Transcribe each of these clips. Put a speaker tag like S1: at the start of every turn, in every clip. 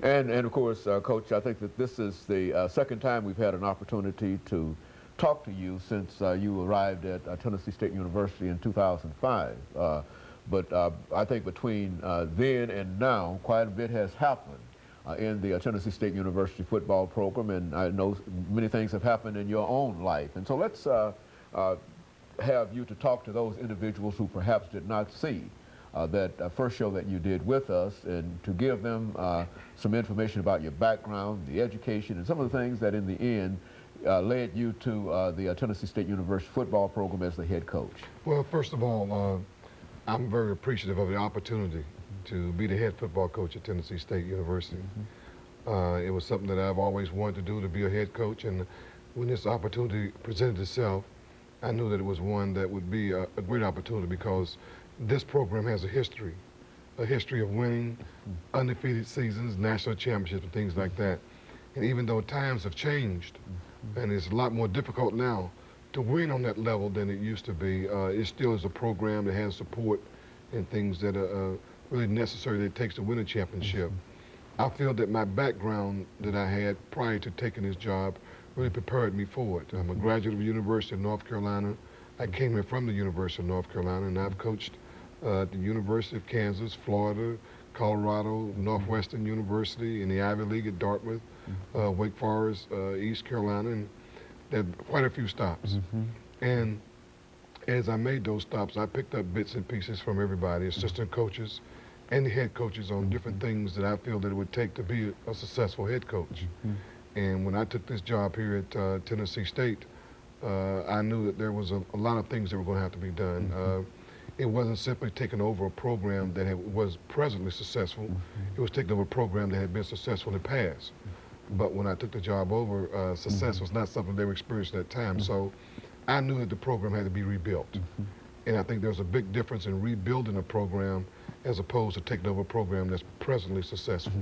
S1: And of course, Coach, I think that this is the second time we've had an opportunity to talk to you since you arrived at Tennessee State University in 2005. But I think between then and now, quite a bit has happened in the Tennessee State University football program, and I know many things have happened in your own life. And so let's have you to talk to those individuals who perhaps did not see that first show that you did with us, and to give them some information about your background, the education, and some of the things that in the end led you to the Tennessee State University football program as the head coach.
S2: Well, first of all, I'm very appreciative of the opportunity to be the head football coach at Tennessee State University. It was something that I've always wanted to do, to be a head coach, and when this opportunity presented itself, I knew that it was one that would be a great opportunity, because this program has a history of winning undefeated seasons, national championships, and things like that. And even though times have changed, and it's a lot more difficult now to win on that level than it used to be, it still is a program that has support and things that are really necessary that it takes to win a championship. I feel that my background that I had prior to taking this job really prepared me for it. I'm a graduate of the University of North Carolina. I came here from the University of North Carolina, and I've coached at the University of Kansas, Florida, Colorado, Northwestern University, in the Ivy League at Dartmouth, Wake Forest, East Carolina, and there are quite a few stops. And as I made those stops, I picked up bits and pieces from everybody, assistant coaches and the head coaches, on different things that I feel that it would take to be a successful head coach. And when I took this job here at Tennessee State, I knew that there was a lot of things that were going to have to be done. It wasn't simply taking over a program that was presently successful. It was taking over a program that had been successful in the past. But when I took the job over, success was not something they were experiencing at that time. So I knew that the program had to be rebuilt. And I think there's a big difference in rebuilding a program as opposed to taking over a program that's presently successful.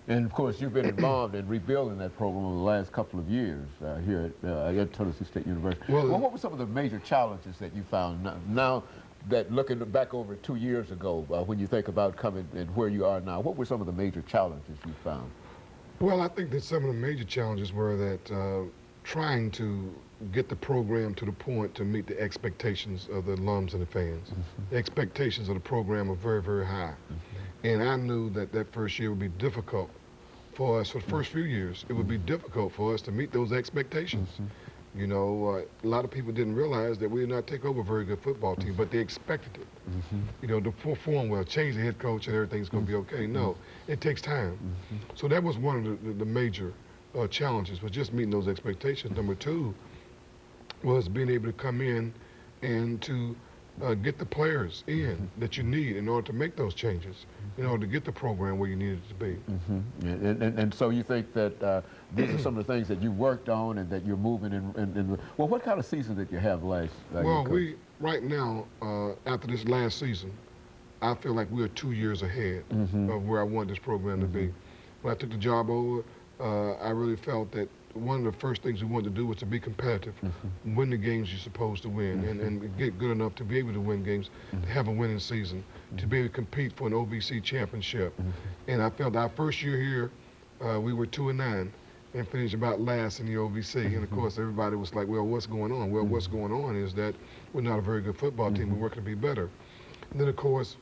S1: And of course, you've been involved in rebuilding that program over the last couple of years here at Tennessee State University. Well, what were some of the major challenges that you found now that, looking back over 2 years ago, when you think about coming and where you are now, what were some of the major challenges you found?
S2: Well, I think that some of the major challenges were that trying to get the program to the point to meet the expectations of the alums and the fans. The expectations of the program are very, very high. And I knew that that first year would be difficult for us. For the first few years, it would be difficult for us to meet those expectations. You know, a lot of people didn't realize that we did not take over a very good football team, but they expected it. You know, to perform well, change the head coach and everything's going to be okay. No, it takes time. So that was one of the major challenges, was just meeting those expectations. Number two was being able to come in and to get the players in that you need in order to make those changes, in order to get the program where you need it to be.
S1: And so you think that these are some of the things that you worked on and that you're moving in. Well, what kind of season did you have last year?
S2: Well, right now, after this last season, I feel like we're 2 years ahead of where I want this program to be. When I took the job over, I really felt that one of the first things we wanted to do was to be competitive, win the games you're supposed to win, and get good enough to be able to win games, to have a winning season, to be able to compete for an OVC championship. And I felt our first year here, we were 2-9 and finished about last in the OVC. And of course, everybody was like, well, what's going on? Well, what's going on is that we're not a very good football team. We're working to be better. And then, of course,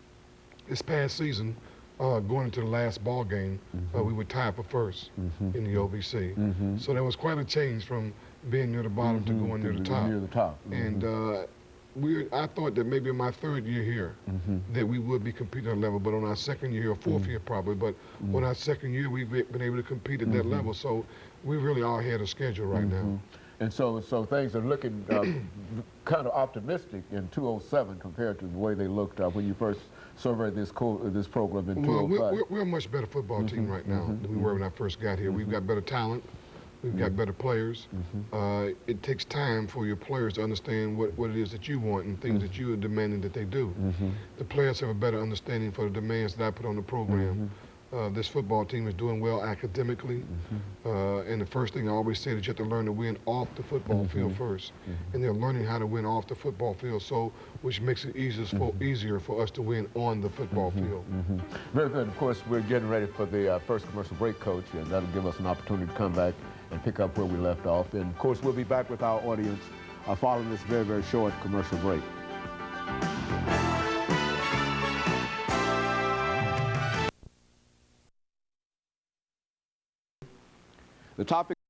S2: this past season, going into the last ball game, we were tied for first in the OVC. So there was quite a change from being near the bottom to going near the top.
S1: Near the top.
S2: And I thought that maybe in my third year here that we would be competing at a level, but on our second year, or fourth year probably, but on our second year, we've been able to compete at that level. So we really are ahead of schedule right now.
S1: And so things are looking kind of optimistic in 2007 compared to the way they looked when you first surveyed this program in 2005.
S2: Well, we're a much better football team right now than we were when I first got here. We've got better talent. We've got better players. It takes time for your players to understand what it is that you want and things that you are demanding that they do. The players have a better understanding for the demands that I put on the program. this football team is doing well academically. And the first thing I always say is you have to learn to win off the football field first. And they're learning how to win off the football field, which makes it easier for us to win on the football field.
S1: Very good. Of course, we're getting ready for the first commercial break, Coach, and that'll give us an opportunity to come back and pick up where we left off. And of course, we'll be back with our audience following this very, very short commercial break. The topic